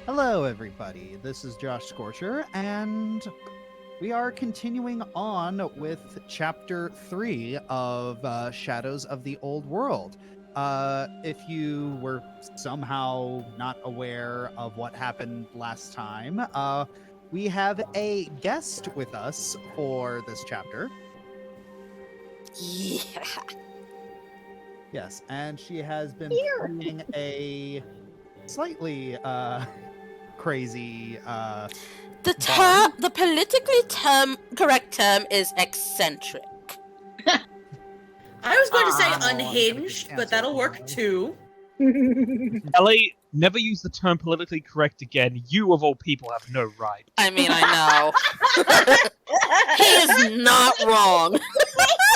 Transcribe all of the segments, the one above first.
Hello, everybody. This is Josh Scorcher, and we are continuing on with Chapter 3 of Shadows of the Old World. If you were somehow not aware of what happened last time, we have a guest with us for this chapter. Yeah. Yes, and she has been Here. playing a slightly crazy The politically correct term is eccentric. I was going to say I'm gonna get unhinged, but that'll work canceled. too. Ellie, never use the term politically correct again. You, of all people, have no right. I mean, I know. He is not wrong.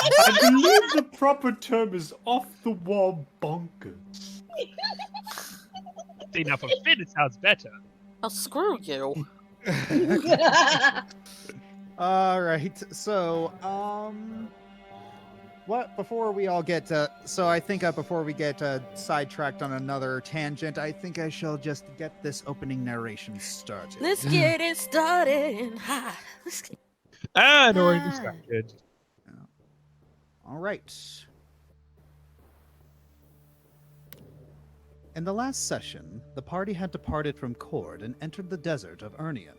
I believe the proper term is off-the-wall bonkers. See, now for Finn, it sounds better. Oh, screw you. All right. So, what before we all get I think before we get sidetracked on another tangent, I think I shall just get this opening narration started. Let's get it started. Ha. And already distracted. All right. In the last session, the party had departed from Cord and entered the desert of Urnian.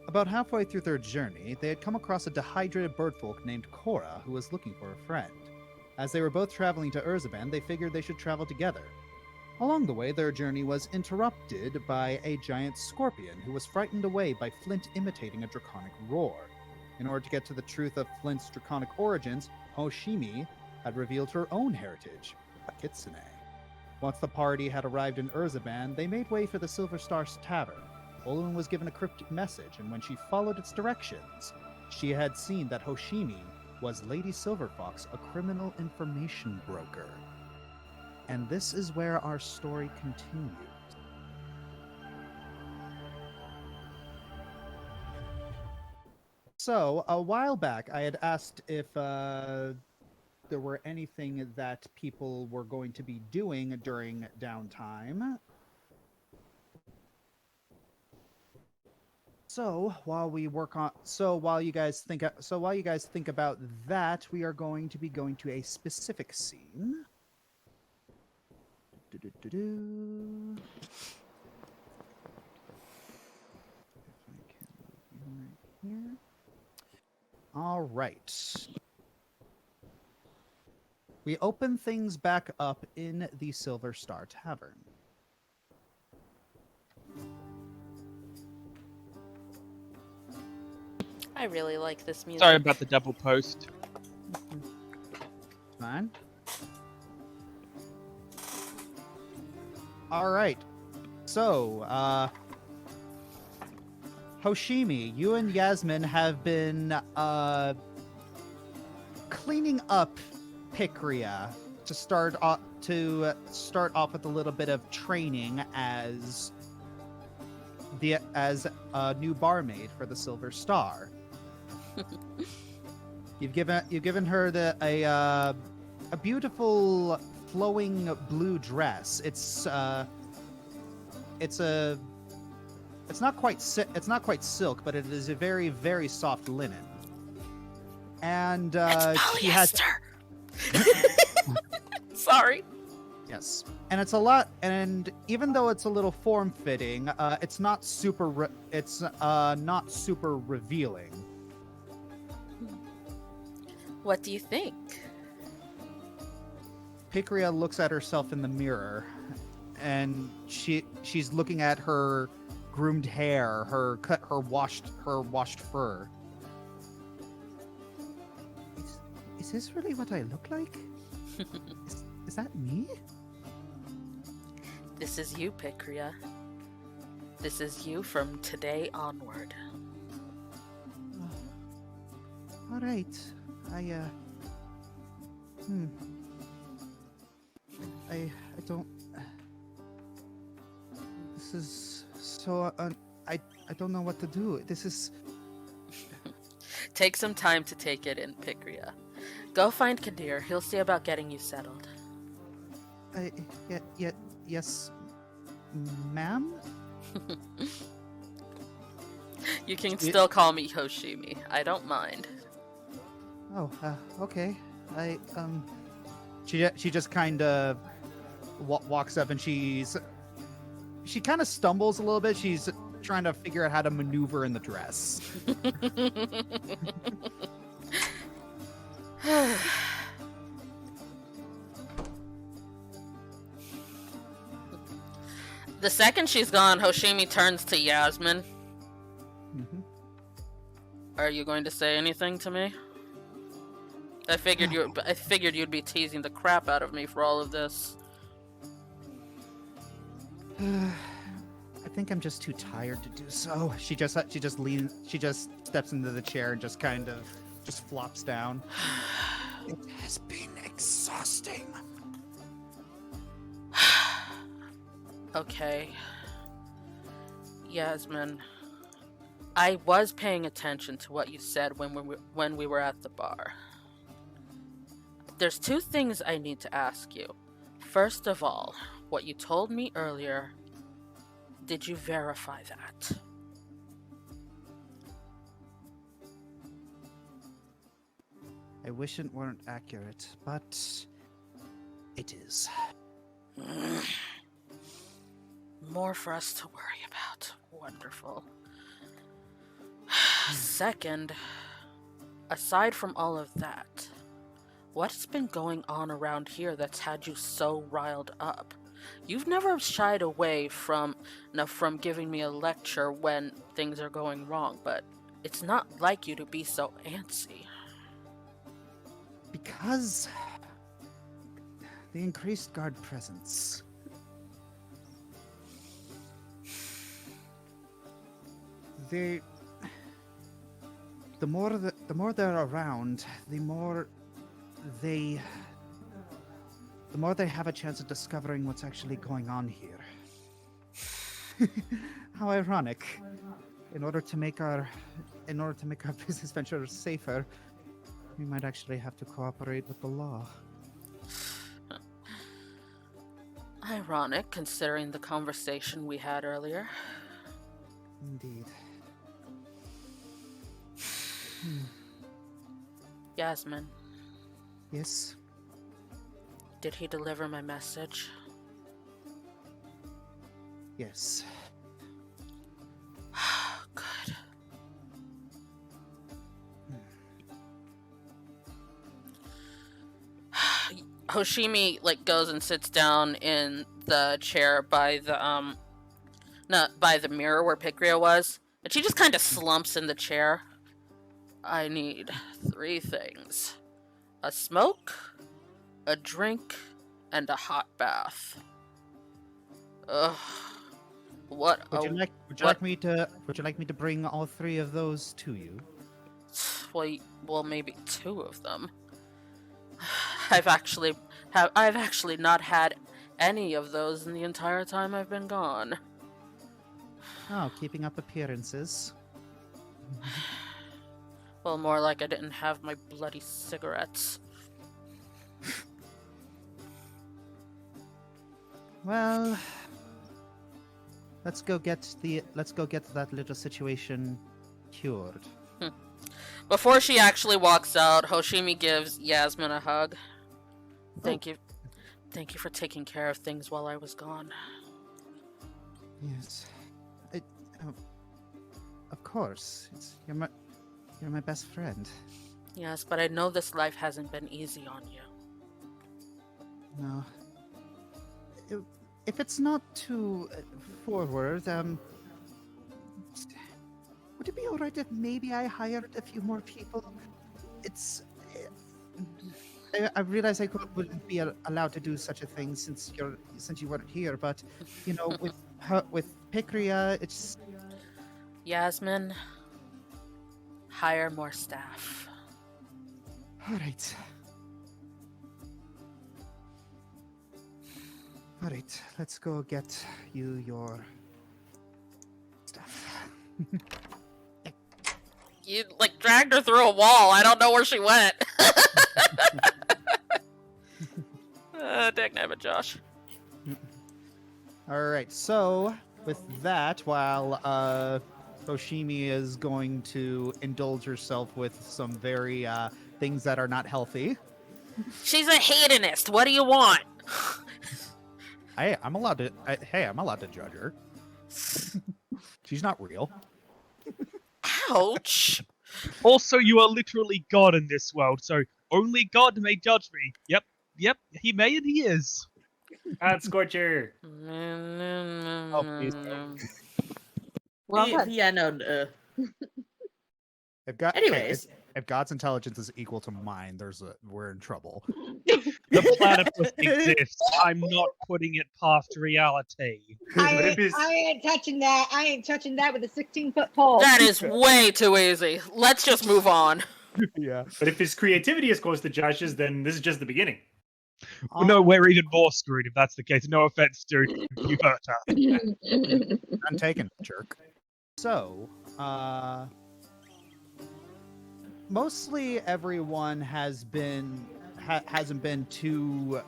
About halfway through their journey, they had come across a dehydrated birdfolk named Cora who was looking for a friend. As they were both traveling to Urzaban, they figured they should travel together. Along the way, their journey was interrupted by a giant scorpion who was frightened away by Flint imitating a draconic roar. In order to get to the truth of Flint's draconic origins, Hoshimi had revealed her own heritage, a kitsune. Once the party had arrived in Urzaban, they made way for the Silver Star's tavern. Olun was given a cryptic message, and when she followed its directions, she had seen that Hoshimi was Lady Silverfox, a criminal information broker. And this is where our story continues. So, a while back, I had asked if there were anything that people were going to be doing during downtime. So while you guys think about that, we are going to be going to a specific scene. Do-do-do-do. If I can move you right here. All right. We open things back up in the Silver Star Tavern. I really like this music. Sorry about the double post. Fine. All right. So, Hoshimi, you and Yasmin have been cleaning up Picria to start off with a little bit of training as a new barmaid for the Silver Star. You've given her a beautiful flowing blue dress. It's not quite silk, but it is a very, very soft linen. And she has Sorry. Yes, and it's a lot. And even though it's a little form-fitting, it's not super revealing. What do you think? Picria looks at herself in the mirror, and she's looking at her groomed hair, her washed fur. Is this really what I look like? Is that me? This is you, Picria. This is you from today onward. All right. I don't. This is so. I don't know what to do. This is. Take some time to take it in, Picria. Go find Kadir. He'll see about getting you settled. Yes, ma'am. You can still call me Hoshimi. I don't mind. Oh, okay. She just kind of walks up and she kind of stumbles a little bit. She's trying to figure out how to maneuver in the dress. The second she's gone, Hoshimi turns to Yasmin. Mm-hmm. Are you going to say anything to me? I figured you'd be teasing the crap out of me for all of this. I think I'm just too tired to do so. She just steps into the chair and just kind of flops down. It has been exhausting. Okay. Yasmin, I was paying attention to what you said when we were at the bar. There's two things I need to ask you. First of all, what you told me earlier, did you verify that? I wish it weren't accurate, but it is. More for us to worry about. Wonderful. Second, aside from all of that, what's been going on around here that's had you so riled up? You've never shied away from giving me a lecture when things are going wrong, but it's not like you to be so antsy. Because the increased guard presence. The more they're around, the more they have a chance of discovering what's actually going on here. How ironic. In order to make our business ventures safer, we might actually have to cooperate with the law. Ironic, considering the conversation we had earlier. Indeed. Yasmin, Yes? did he deliver my message? Yes. Good. Hoshimi goes and sits down in the chair by the by the mirror where Pikria was, and she just kind of slumps in the chair. I need 3 things: a smoke, a drink, and a hot bath. Ugh. Would you like me to bring all 3 of those to you? Well, maybe 2 of them. I've actually not had any of those in the entire time I've been gone. Oh, keeping up appearances. Well, more like I didn't have my bloody cigarettes. Well, let's go get that little situation cured. Before she actually walks out, Hoshimi gives Yasmin a hug. Thank you for taking care of things while I was gone. Yes. Of course. You're my best friend. Yes, but I know this life hasn't been easy on you. No. If it's not too forward, would it be alright if maybe I hired a few more people? I realize I wouldn't be allowed to do such a thing since you weren't here, but with Pikria, it's. Yasmin, hire more staff. Alright. Alright, let's go get you your stuff. You dragged her through a wall. I don't know where she went. Dagnabbit, Josh. Alright, so with that, while Oshimi is going to indulge herself with some very things that are not healthy. She's a hedonist. What do you want? I'm allowed to judge her. She's not real. Ouch. Also, you are literally God in this world, so only God may judge me. Yep, he may and he is. Scorcher. please Well, Yeah, no. Anyways. If God's intelligence is equal to mine, we're in trouble. The platypus exists. I'm not putting it past reality. I ain't touching that. I ain't touching that with a 16-foot pole. That is way too easy. Let's just move on. Yeah. But if his creativity is close to Josh's, then this is just the beginning. No, we're even more screwed if that's the case. No offense, dude. You hurt her. I'm taken, jerk. So, mostly everyone hasn't been too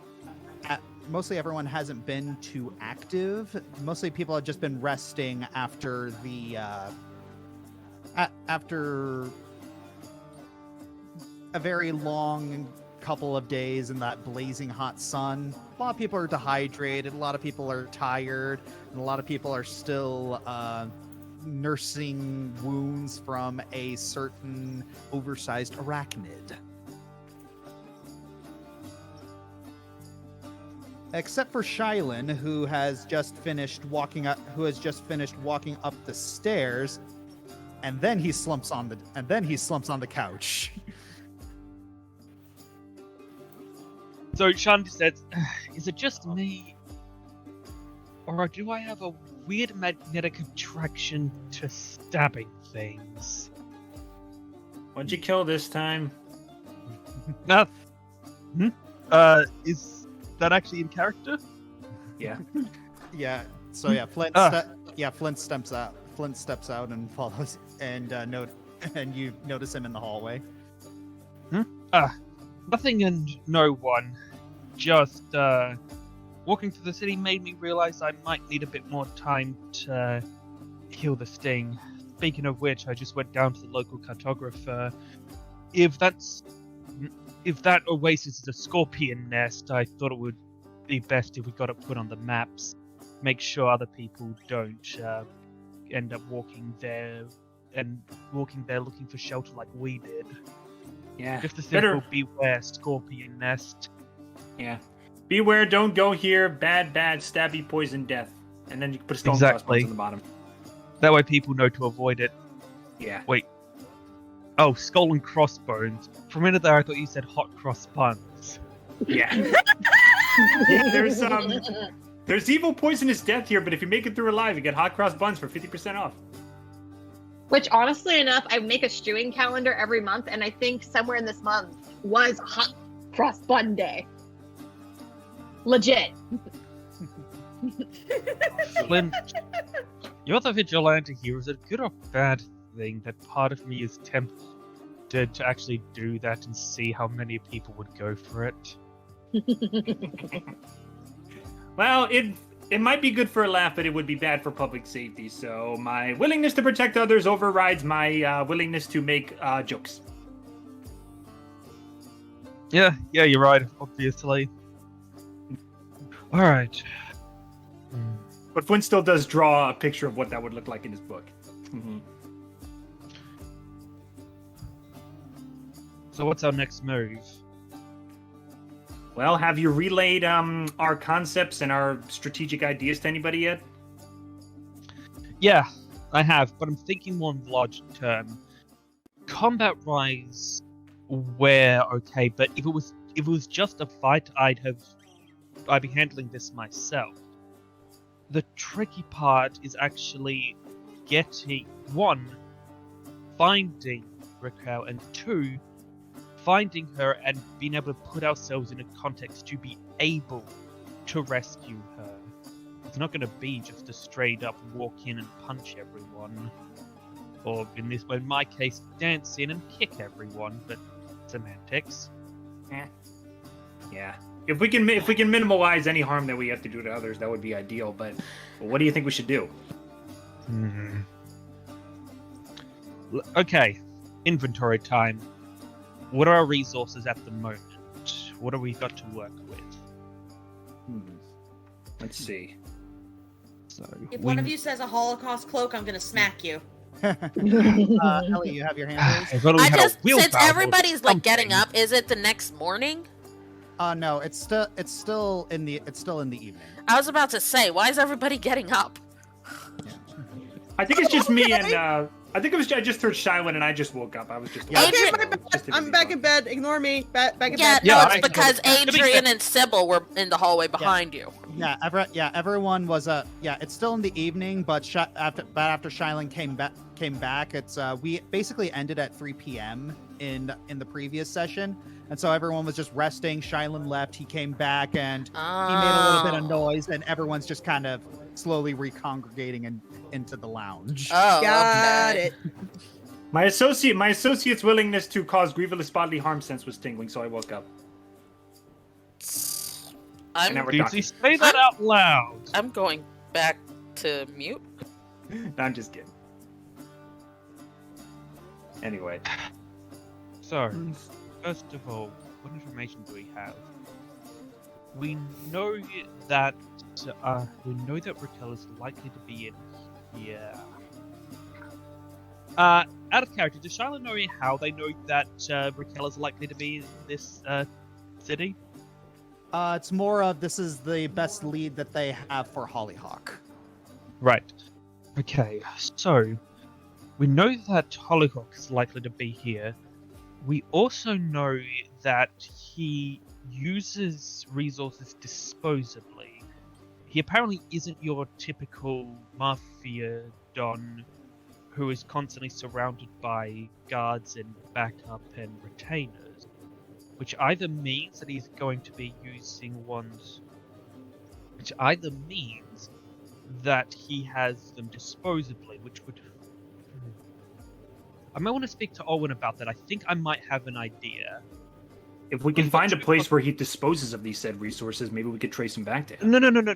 active. Mostly people have just been resting after the after a very long couple of days in that blazing hot sun. A lot of people are dehydrated, a lot of people are tired, and a lot of people are still nursing wounds from a certain oversized arachnid. Except for Shylin, who has just finished walking up the stairs, and then he slumps on the couch. So Shanti says, is it just me? Or do I have a weird magnetic attraction to stabbing things? What'd you kill this time? Is that actually in character? Yeah. Yeah. So yeah, Flint steps out. Flint steps out and follows, and you notice him in the hallway. Nothing and no one. Just walking through the city made me realize I might need a bit more time to heal the sting. Speaking of which, I just went down to the local cartographer. If that oasis is a scorpion nest, I thought it would be best if we got it put on the maps. Make sure other people don't end up walking there looking for shelter like we did. Yeah. Just a simple beware scorpion nest. Yeah. Beware, don't go here. Bad, stabby, poison, death. And then you can put a stone crossbones on the bottom. That way people know to avoid it. Yeah. Wait. Oh, skull and crossbones. For a minute there, I thought you said hot cross buns. Yeah. Yeah, there's evil poisonous death here, but if you make it through alive, you get hot cross buns for 50% off. Which, honestly enough, I make a stewing calendar every month, and I think somewhere in this month was Hot Cross Bun Day. Legit. Flint, you're the vigilante here. Is it a good or bad thing that part of me is tempted to actually do that and see how many people would go for it? Well, it might be good for a laugh, but it would be bad for public safety. So my willingness to protect others overrides my willingness to make jokes. Yeah, you're right, obviously. Alright. But Flint still does draw a picture of what that would look like in his book. Mm-hmm. So what's our next move? Well, have you relayed our concepts and our strategic ideas to anybody yet? Yeah, I have, but I'm thinking more in the large term. Combat rise, we're okay, but if it was just a fight, I'd be handling this myself. The tricky part is actually finding Raquel, and 2, finding her and being able to put ourselves in a context to be able to rescue her. It's not going to be just a straight up walk in and punch everyone, or in my case, dance in and kick everyone. But semantics. Yeah. If we can minimize any harm that we have to do to others, that would be ideal. But what do you think we should do? Okay, inventory time. What are our resources at the moment? What have we got to work with? Let's see. So If one of you says a Holocaust cloak, I'm gonna smack you. Ellie, you have your hand raised? if only we I had a just since wheelbarrow or everybody's like getting something. up, is it the next morning? No, it's still in the evening. I was about to say, why is everybody getting up? I think it's just me and I think I just heard Shylin and I just woke up. I was just Yeah. Okay, Adrian- my bad. I'm back in bed. Ignore me. Back in Yeah, bed. no, Yeah, it's I- because to be fair- Adrian and Sybil were in the hallway behind you. Yeah, everyone was it's still in the evening, but after Shylin came back, it's we basically ended at 3 p.m. in the previous session, and so everyone was just resting. Shylin left, he came back, and he made a little bit of noise, and everyone's just kind of slowly recongregating into the lounge. Oh, Got okay. it. My associate's willingness to cause grievous bodily harm sense was tingling, so I woke up. And now I'm we're Did talking. you say that out loud? I'm going back to mute. No, I'm just kidding. Anyway, So, first of all, what information do we have? We know that Raquel is likely to be in here. Out of character, does Charlotte know how they know that Raquel is likely to be in this city? It's more of this is the best lead that they have for Hollyhock. Right. Okay, so we know that Hollyhock is likely to be here. We also know that he uses resources disposably. He apparently isn't your typical mafia don who is constantly surrounded by guards and backup and retainers, which either means that he's going to be using ones, which either means that he has them disposably, which would. I might want to speak to Owen about that. I think I might have an idea. if we can We've got find a two place where he disposes of these said resources, maybe we could trace him back to him. No.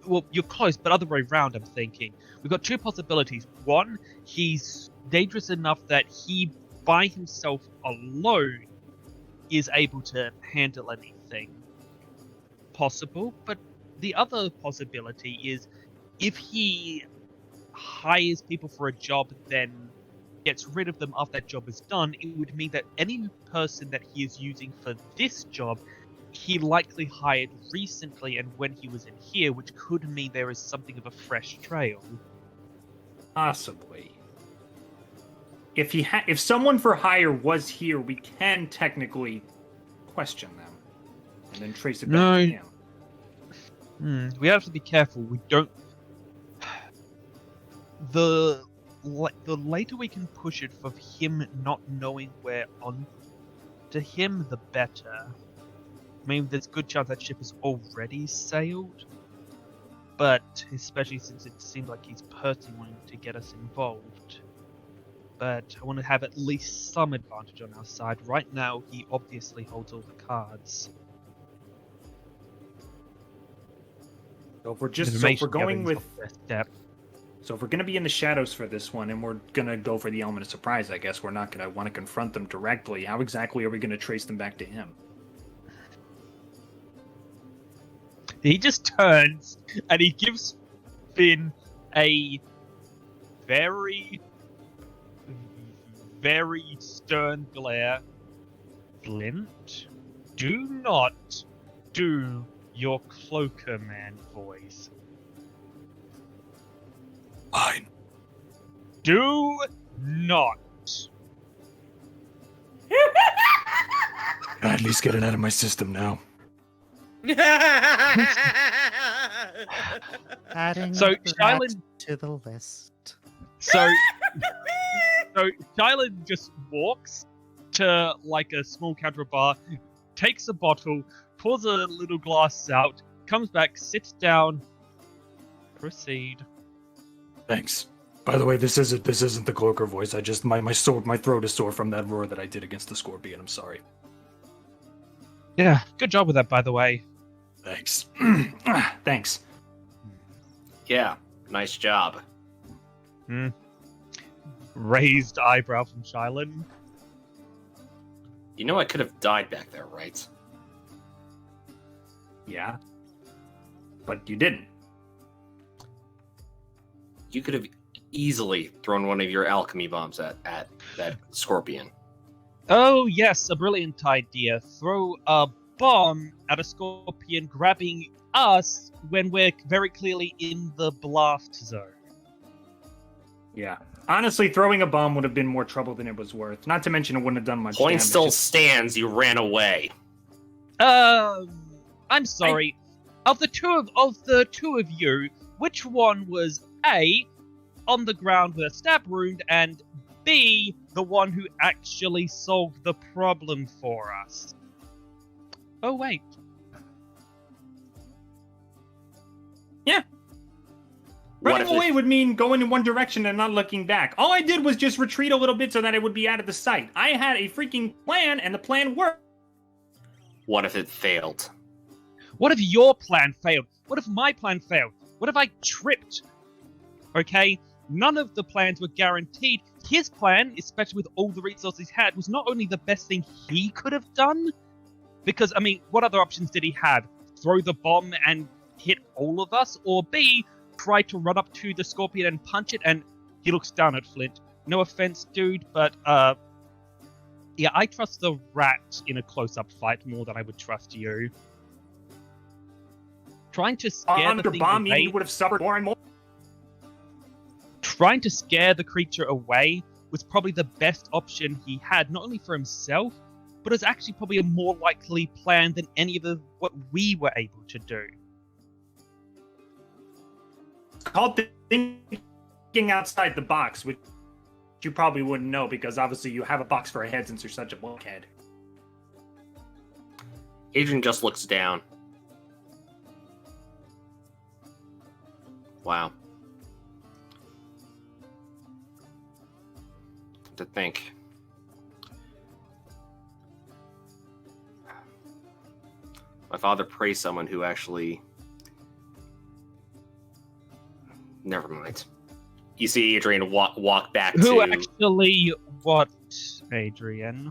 Well, you're close, but other way around, I'm thinking. We've got two possibilities. One, he's dangerous enough that he, by himself alone, is able to handle anything. Possible, but the other possibility is if he hires people for a job, then gets rid of them after that job is done, it would mean that any person that he is using for this job he likely hired recently and when he was in here, which could mean there is something of a fresh trail. Possibly. If someone for hire was here, we can technically question them and then trace it back No. to him. We have to be careful. We don't. The later we can push it for him not knowing we're on to him, the better. I mean, there's a good chance that ship has already sailed, but especially since it seems like he's personally wanting to get us involved. But I want to have at least some advantage on our side. Right now, he obviously holds all the cards. So if we're going with step. So if we're going to be in the shadows for this one, and we're going to go for the element of surprise, I guess we're not going to want to confront them directly. How exactly are we going to trace them back to him? He just turns and he gives Finn a very, very stern glare. Flint, do not do your cloaker man voice. Fine. Do not. Can I at least get it out of my system now? Adding So, that Shylin- to the list. So Shylin just walks to like a small counter bar, takes a bottle, pours a little glass out, comes back, sits down, proceed. Thanks. By the way, this isn't the cloaker voice. I just my throat is sore from that roar that I did against the scorpion. I'm sorry. Yeah, good job with that, by the way. Thanks. Thanks. Yeah, nice job. Raised eyebrow from Shylin. You know I could have died back there, right? Yeah. But you didn't. You could have easily thrown one of your alchemy bombs at that scorpion. Oh yes, a brilliant idea. Throw a bomb at a scorpion grabbing us when we're very clearly in the blast zone. Yeah. Honestly, throwing a bomb would have been more trouble than it was worth. Not to mention it wouldn't have done much Point damage. still stands, you ran away. I'm sorry. Of the two of you, which one was A, on the ground with a stab wound, and B, the one who actually solved the problem for us? Oh wait. Running away would mean going in one direction and not looking back. All I did was just retreat a little bit so that it would be out of the sight. I had a freaking plan, and the plan worked. What if it failed? What if your plan failed? What if my plan failed? What if I tripped? Okay, none of the plans were guaranteed. His plan, especially with all the resources he had, was not only the best thing he could have done, because, I mean, what other options did he have? Throw the bomb and hit all of us? Or B, try to run up to the scorpion and punch it? And he looks down at Flint. No offense, dude, but, yeah, I trust the rat in a close-up fight more than I would trust you. Trying to scare the thing bomb, away. he would have suffered more and more. Trying to scare the creature away was probably the best option he had, not only for himself, but it's actually probably a more likely plan than any of what we were able to do. It's called thinking outside the box, which you probably wouldn't know because obviously you have a box for a head since you're such a blockhead. Adrian just looks down. Wow. To think. My father praised someone who actually... Never mind. You see Adrian walk back to... Who actually what, Adrian?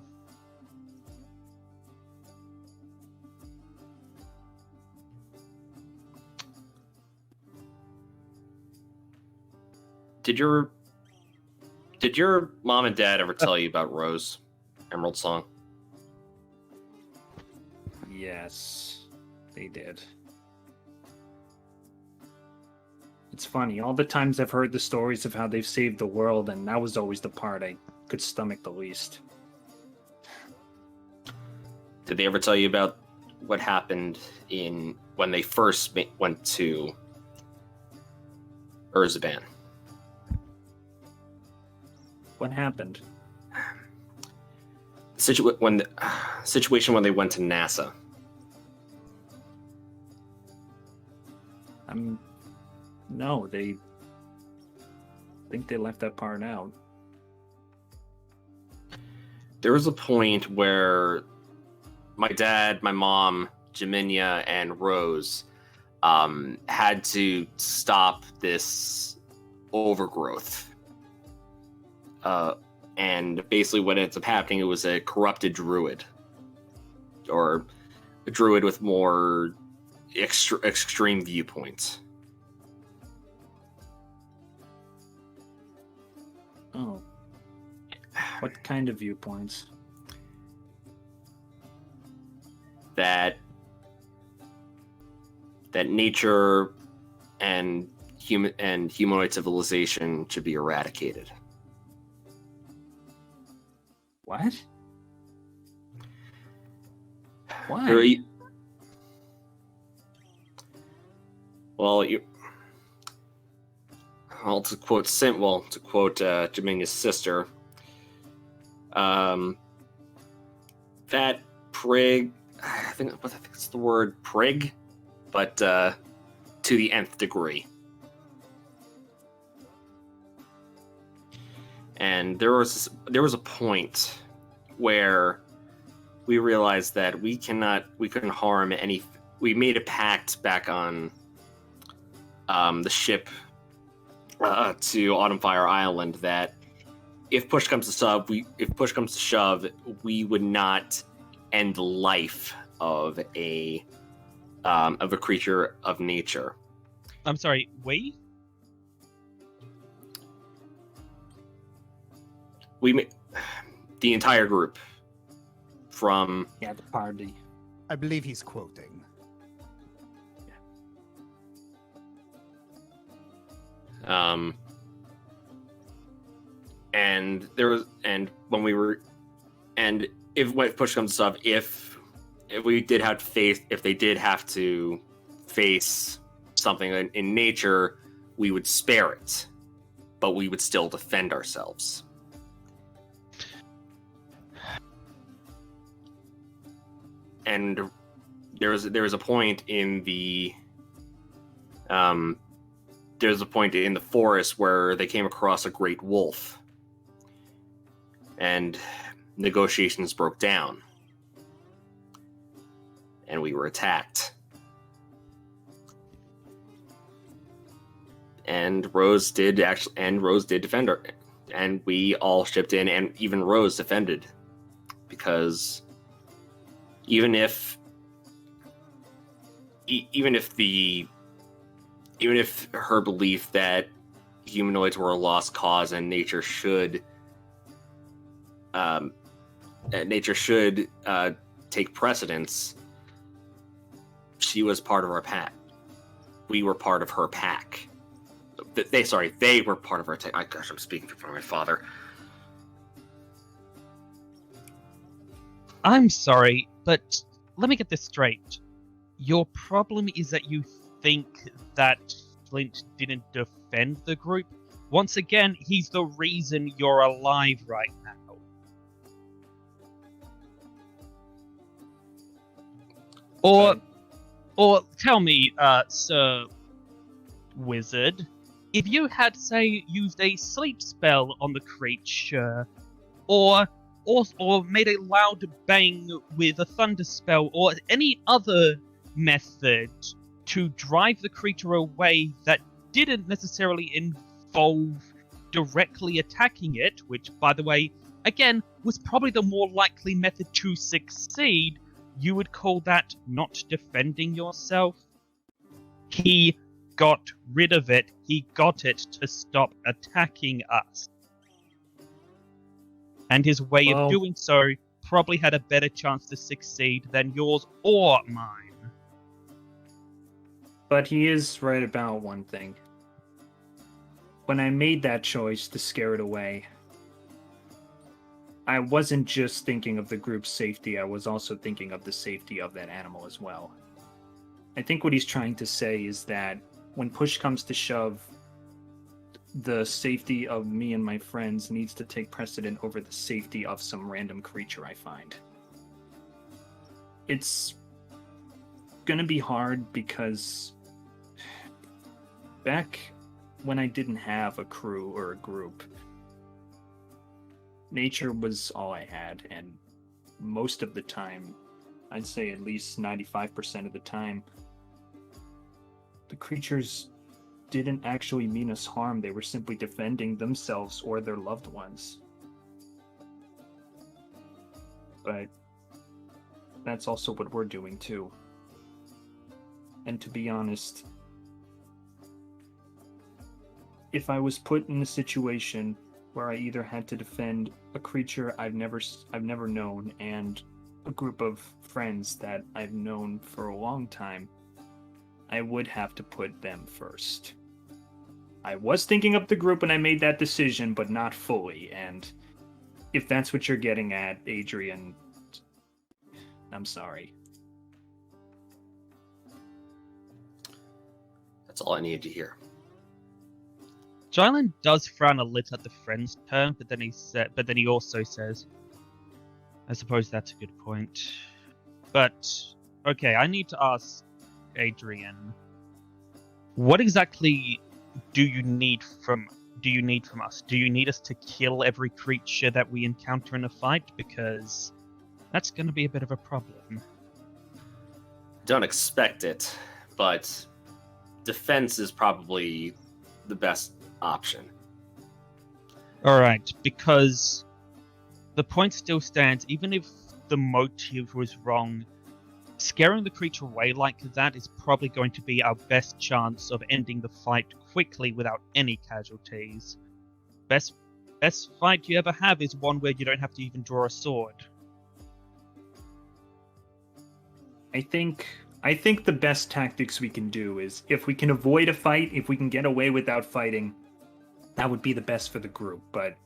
Did your mom and dad ever tell you about Rose, Emerald Song? Yes, they did. It's funny, all the times I've heard the stories of how they've saved the world, and that was always the part I could stomach the least. Did they ever tell you about what happened when they first went to Urzaban? What happened? Situation when they went to NASA. No, I think they left that part out. There was a point where my dad, my mom, Jaminia, and Rose had to stop this overgrowth. And basically what ends up happening, it was a corrupted druid. Or a druid with more extreme viewpoints. Oh. What kind of viewpoints? That nature and humanoid civilization should be eradicated. What? Why? To quote Jaminia's sister, that prig, I think it's the word prig, but to the nth degree. And there was a point where we realized that we couldn't harm any. We made a pact back on the ship to Autumnfire Island that if push comes to shove, we would not end the life of a creature of nature. I'm sorry, we? The entire group from Yeah, the party. I believe he's quoting. And if push comes to shove, if they did have to face something in nature, we would spare it, but we would still defend ourselves. And there was a point in the forest where they came across a great wolf, and negotiations broke down, and we were attacked. And Rose did defend her, and we all shipped in, and even Rose defended, because even if her belief that humanoids were a lost cause and nature should take precedence, she was part of our pack. We were part of her pack. They were part of our pack. I'm speaking for my father. I'm sorry, but let me get this straight. Your problem is that you think that Flint didn't defend the group? Once again, he's the reason you're alive right now. Or tell me, Sir Wizard, if you had, say, used a sleep spell on the creature, or made a loud bang with a thunder spell, or any other method to drive the creature away that didn't necessarily involve directly attacking it, which, by the way, again, was probably the more likely method to succeed, you would call that not defending yourself? He got rid of it. He got it to stop attacking us. And his way of doing so probably had a better chance to succeed than yours or mine. But he is right about one thing. When I made that choice to scare it away, I wasn't just thinking of the group's safety, I was also thinking of the safety of that animal as well. I think what he's trying to say is that when push comes to shove, the safety of me and my friends needs to take precedent over the safety of some random creature I find. It's gonna be hard because back when I didn't have a crew or a group, nature was all I had, and most of the time, I'd say at least 95% of the time, the creatures didn't actually mean us harm. They were simply defending themselves or their loved ones. But that's also what we're doing too. And to be honest, if I was put in a situation where I either had to defend a creature I've never known and a group of friends that I've known for a long time, I would have to put them first. I was thinking of the group when I made that decision, but not fully, and if that's what you're getting at, Adrian, I'm sorry. That's all I needed to hear. Jylan does frown a little at the friend's term, but then he also says, I suppose that's a good point. But okay, I need to ask Adrian, what exactly do you need from us? Do you need us to kill every creature that we encounter in a fight? Because that's going to be a bit of a problem. Don't expect it, but defense is probably the best option. Alright, because the point still stands, even if the motive was wrong, scaring the creature away like that is probably going to be our best chance of ending the fight quickly without any casualties. Best fight you ever have is one where you don't have to even draw a sword. I think the best tactics we can do is if we can avoid a fight, if we can get away without fighting, that would be the best for the group. But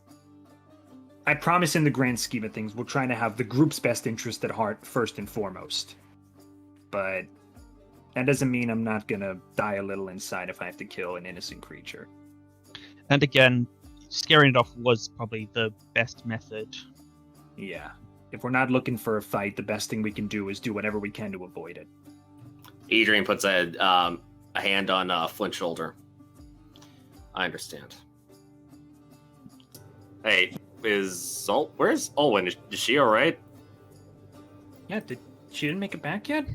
I promise in the grand scheme of things, we'll try to have the group's best interest at heart first and foremost. But that doesn't mean I'm not gonna die a little inside if I have to kill an innocent creature. And again, scaring it off was probably the best method. Yeah. If we're not looking for a fight, the best thing we can do is do whatever we can to avoid it. Adrian puts a hand on Flint's shoulder. I understand. Hey, where's Olwen? Is she all right? Yeah, she didn't make it back yet?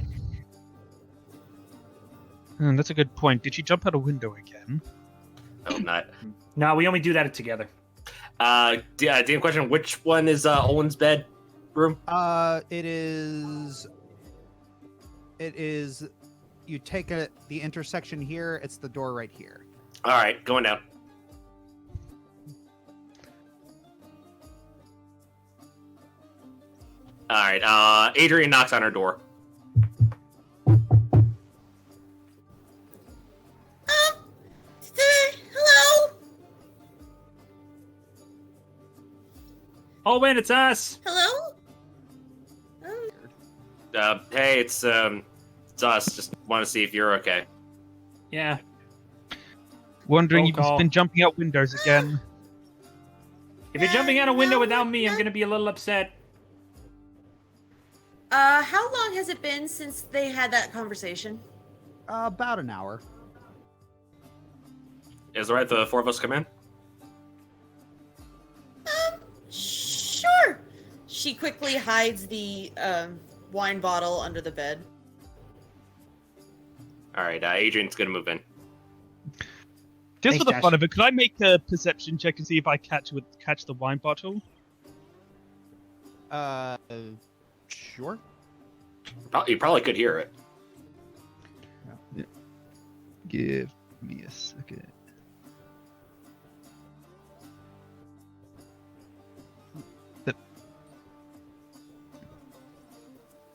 That's a good point. Did she jump out a window again? I hope not. No, we only do that together. DM question: which one is Olwen's bed room? It is. You take the intersection here. It's the door right here. All right, going down. All right. Adrian knocks on her door. Hello? Owen, it's us! Hello? Hey, it's us. Just want to see if you're okay. Yeah. Wondering Roll if you've call. been jumping out windows again. If you're jumping out a window without me, I'm gonna be a little upset. How long has it been since they had that conversation? About an hour. Is it right? The four of us come in. Sure. She quickly hides the wine bottle under the bed. All right. Adrian's gonna move in. Just Thanks, for the Josh. fun of it, could I make a perception check and see if I catch the wine bottle? Sure. You probably could hear it. Give me a second.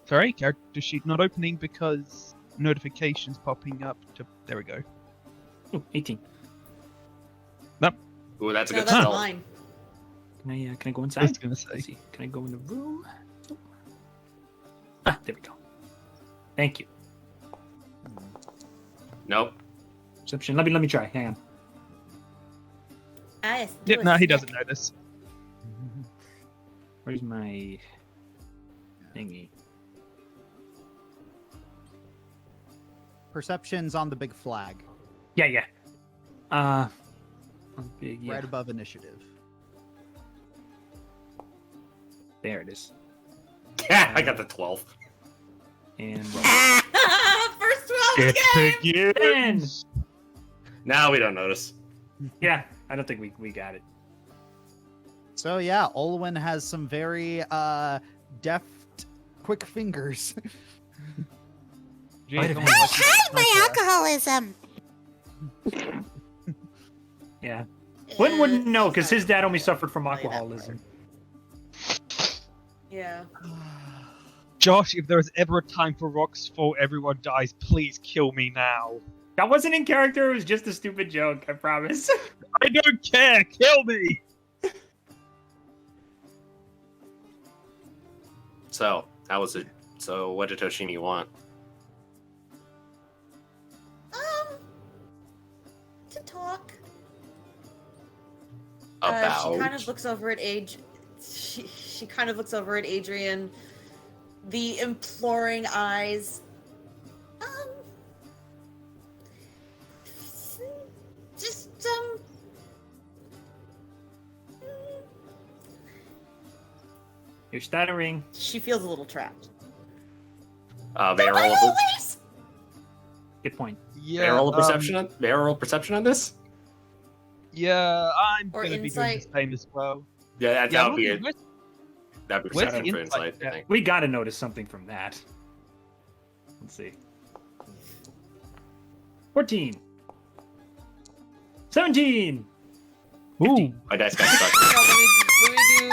Sorry, character sheet not opening because notifications popping up. There we go. Ooh, 18. Ooh, that's a No, good that's spell. mine. Can I go I was inside? gonna say. Let's see. Can I go in the room? Ah, there we go. Thank you. Nope. Perception. Let me try. Hang on. Yep, no, he doesn't notice. Where's my thingy? Perception's on the big flag, Yeah. Big, yeah. right above initiative. There it is. Yeah, I got the 12. And roll. First 12 game! Ben! Now we don't notice. Yeah, I don't think we got it. So yeah, Olwen has some very deft, quick fingers. Gee, Wait a it's minute. almost like Hide my it's alcoholism. Yeah. Glenn wouldn't know because his dad only suffered from alcoholism. Yeah. Josh, if there is ever a time for rocks fall, everyone dies. Please kill me now. That wasn't in character. It was just a stupid joke. I promise. I don't care. Kill me. So, how was it? So, what did Toshimi want? To talk. About? She kind of looks over at She kind of looks over at Adrian. The imploring eyes. Just You're stuttering. She feels a little trapped. May I roll a, Good point. Yeah. may I roll a perception? May I roll perception on this? Yeah, I'm Or gonna be doing the insight? same as well. Yeah, that would be it. where's- That'd be Where's perception the for insight insight, I check? think. We gotta notice something from that. Let's see. 14. 17. Ooh, My dice got stuck. No, let me do.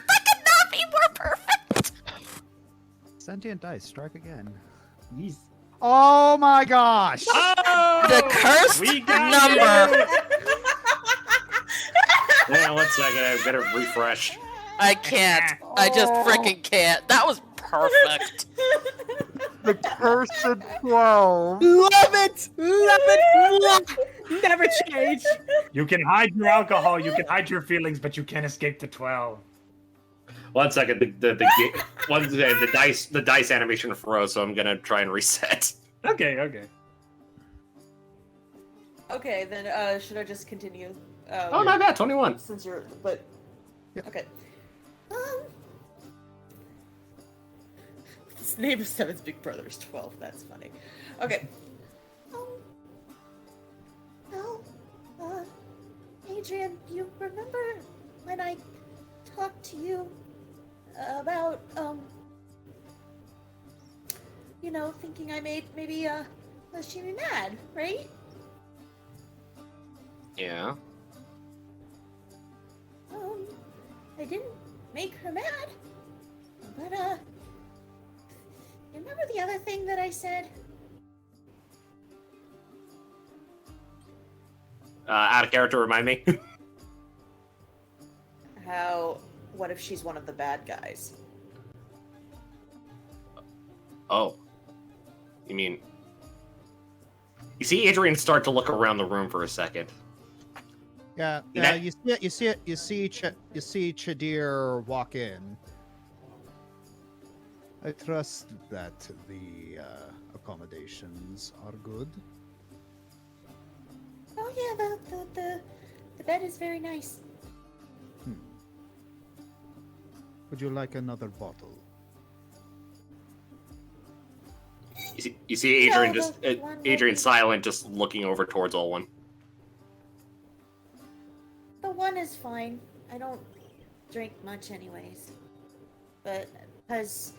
That could not be more perfect. Sentient dice, strike again. Jeez. Oh my gosh! Oh! The cursed We got number. it! Hang on 1 second, I've got to refresh. I can't. I just freaking can't. That was perfect. The cursed 12. Love it! Love it! Never change. You can hide your alcohol, you can hide your feelings, but you can't escape the 12. 1 second, the dice animation froze, so I'm gonna try and reset. Okay. Okay, then should I just continue? Oh, not bad, 21. Since you're, but Yep. okay. His name of Seven's big brother is 12. That's funny. Okay. Adrian, you remember when I talked to you about thinking I made maybe Lashimi mad, right? Yeah. I didn't make her mad, but you remember the other thing that I said? Out of character, remind me. What if she's one of the bad guys? Oh. You mean... You see Adrian start to look around the room for a second. Yeah, That- you see Chadir walk in. I trust that the accommodations are good. Oh yeah, the bed is very nice. Would you like another bottle? You see Adrian No, just... the one Adrian that- silent, just looking over towards Olwen. The one is fine. I don't drink much anyways. But because,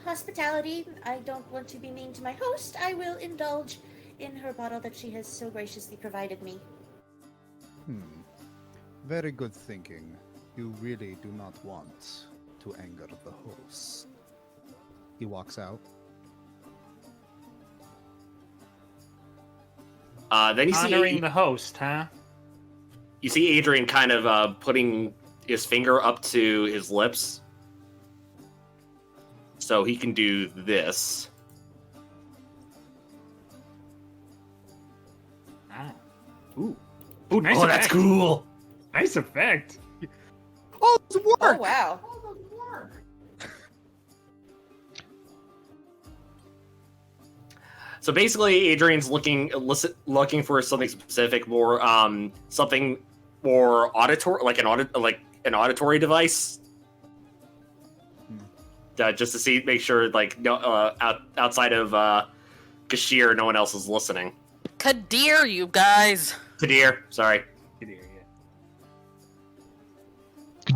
hospitality, I don't want to be mean to my host, I will indulge in her bottle that she has so graciously provided me. Very good thinking. You really do not want to anger the host. He walks out. Then you Honoring see... the host, huh? You see Adrian kind of putting his finger up to his lips. So he can do this. Ah. Ooh, nice Oh, effect. that's cool! Nice effect. Oh, it's work! Oh wow. So basically, Adrian's looking for something specific, something more auditory, like an auditory device, just to make sure, outside of Kashir, no one else is listening. Kadir, you guys. Kadir, sorry. Good ear,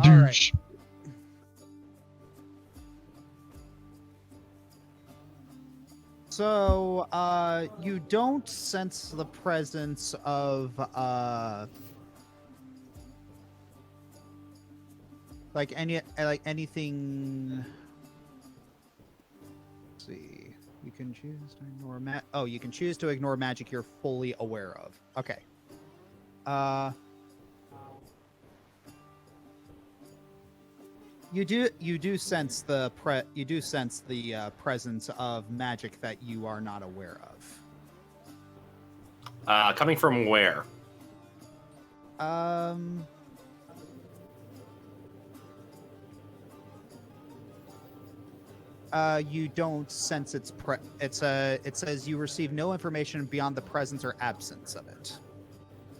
yeah. All right. So, you don't sense the presence of, anything. Let's see. You can choose to ignore you can choose to ignore magic you're fully aware of. Okay. You do sense the presence of magic that you are not aware of. Coming from where? You don't sense its it says you receive no information beyond the presence or absence of it.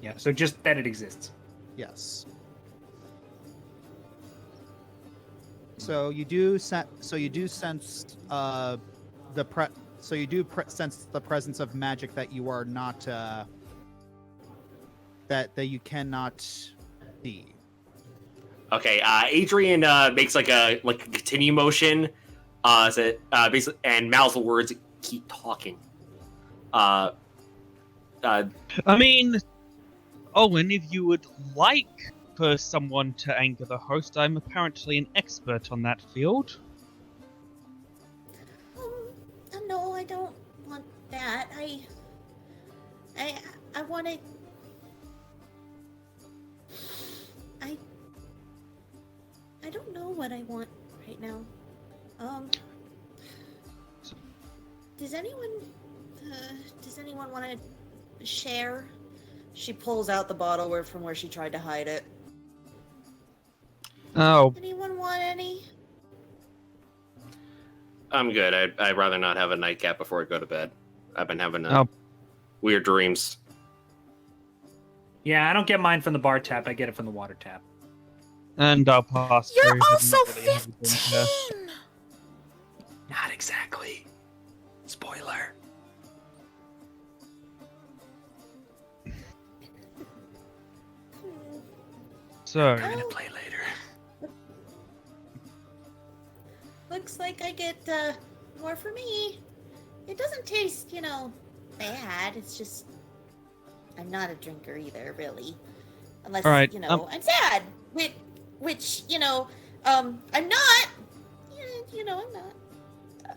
Yeah, so just that it exists. Yes. So you do sense So you do sense the presence of magic that you are not that you cannot see. Okay, Adrian makes like a continue motion, basically, and mouths the words, "Keep talking." I mean, Owen, if you would like for someone to anger the host, I'm apparently an expert on that field. No, I don't want that. I want to. I don't know what I want right now. Does anyone want to share? She pulls out the bottle from where she tried to hide it. Oh, Anyone want any? I'm good. I'd rather not have a nightcap before I go to bed. I've been having Oh. weird dreams. Yeah, I don't get mine from the bar tap. I get it from the water tap. and I'll pass You're through. but also not really have a drink here. 15! Not exactly. Spoiler. So, Play later. Looks like I get more for me. It doesn't taste, bad. It's just I'm not a drinker either, really. Unless, All right, I'm sad. Which, I'm not. I'm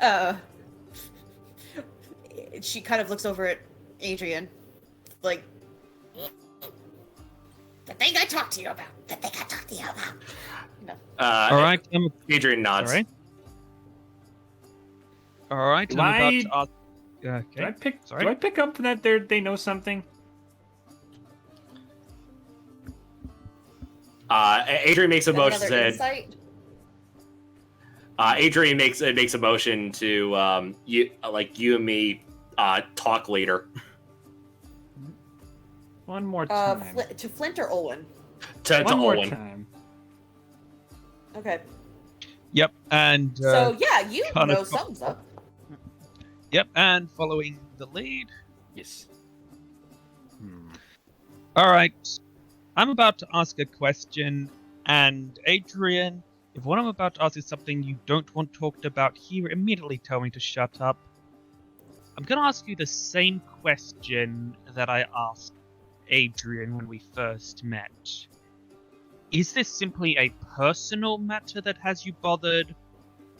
not. She kind of looks over at Adrian, like, The thing I talked to you about. all right, Adrian nods. sorry. All right, Do I'm about I- to ask. Do Okay. I pick? Sorry? Do I pick up that they know something? Adrian makes a motion. another Said, insight. Adrian makes a motion to you and me talk later. One more time. To Flint or Olwen? to One more Owen. time. Okay. Yep, and So yeah, you kind of know something's up. yep, and following the lead. Yes. All right, I'm about to ask a question, and Adrian, if what I'm about to ask is something you don't want talked about here, immediately tell me to shut up. I'm going to ask you the same question that I asked Adrian when we first met. Is this simply a personal matter that has you bothered,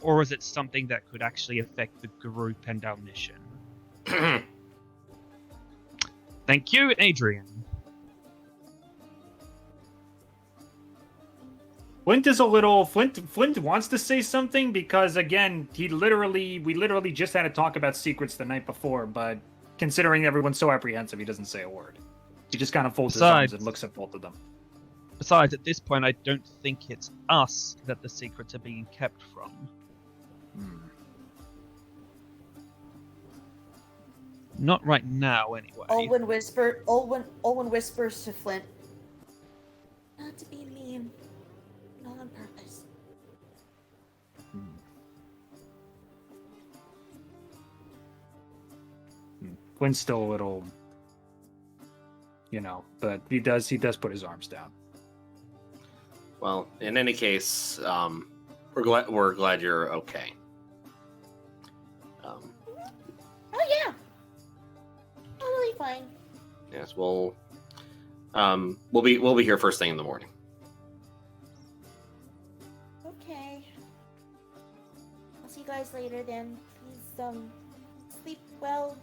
or is it something that could actually affect the group and our mission? Thank you, Adrian. Flint is a little. Flint wants to say something because again, we literally just had a talk about secrets the night before, but considering everyone's so apprehensive, he doesn't say a word. He just kind of folds his arms and looks at both of them. Besides, at this point, I don't think it's us that the secrets are being kept from. Not right now, anyway. Olwen whispers to Flint. Not to be mean. Not on purpose. Flint's still a little, but he does put his arms down. Well, in any case, we're glad you're okay. Oh yeah. Totally fine. Yes, we'll be here first thing in the morning. Okay. I'll see you guys later then. Please, sleep well.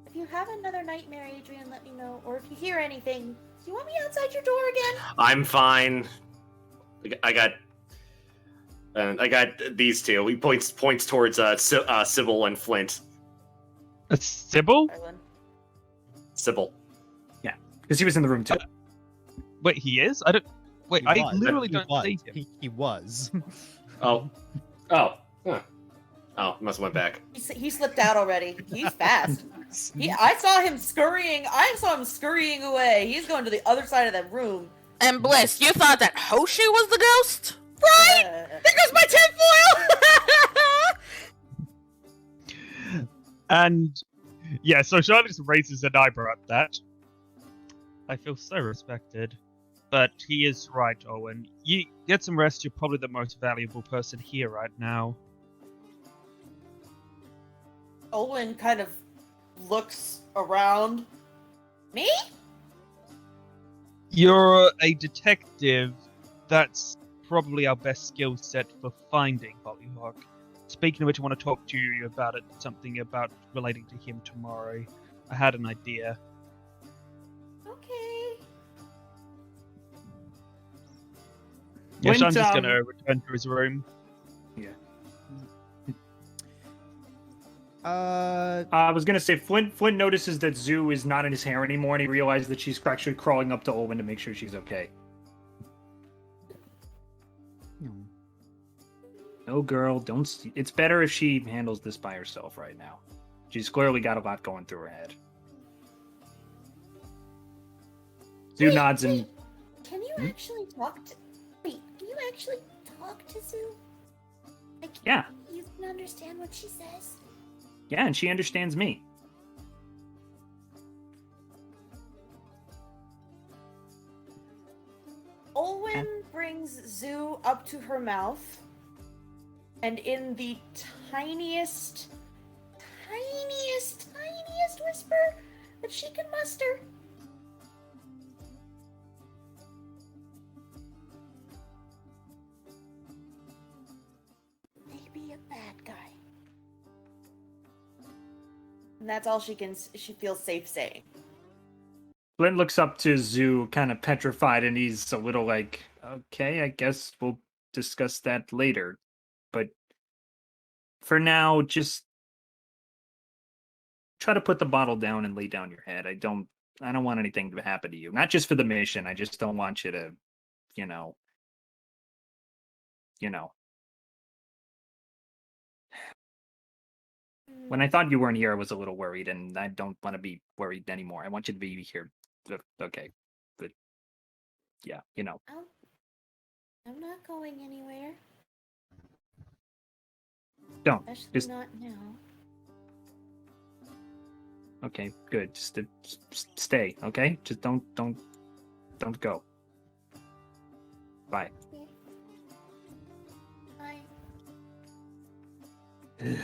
If you have another nightmare, Adrian, let me know. Or if you hear anything, do you want me outside your door again? I'm fine. I got these two. He points towards Sybil and Flint. Sybil? Arlen. Sybil. Because he was in the room too. Wait, he is? I don't. Wait, He I was. literally He don't was. see him. He was. Oh. Huh. Oh, must have went back. He slipped out already. He's fast. I saw him scurrying. Away. He's going to the other side of the room. And Bliss, you thought that Hoshi was the ghost? Right? Uh, There goes my tinfoil! And yeah, so Charlotte just raises an eyebrow at that. I feel so respected. But he is right, Owen. You get some rest, you're probably the most valuable person here right now. Olin kind of looks around. Me? You're a detective. That's probably our best skill set for finding Hollyhock. Speaking of which, I want to talk to you about it. Something about relating to him tomorrow. I had an idea. Okay. Yeah, When, Sean's just gonna return to his room. I was gonna say Flint notices that Zoo is not in his hair anymore, and he realizes that she's actually crawling up to Olwen to make sure she's okay. No, girl, don't. It's better if she handles this by herself right now. She's clearly got a lot going through her head. Zoo nods and. Can you actually talk to? Wait, can you actually talk to Zoo? Like, Yeah. You can understand what she says. Yeah, and she understands me. Olwen brings Zoo up to her mouth, and in the tiniest whisper that she can muster, Maybe a bad guy. and that's all she feels safe saying. Flint looks up to Zoo, kind of petrified, and he's a little like, okay, I guess we'll discuss that later. But for now, just try to put the bottle down and lay down your head. I don't want anything to happen to you. Not just for the mission. I just don't want you to, you know. When I thought you weren't here, I was a little worried, and I don't want to be worried anymore. I want you to be here. Okay. But yeah, I'm not going anywhere. Don't. Especially Just not now. okay, good. Just stay, okay? Just don't go. Bye. Okay. Bye.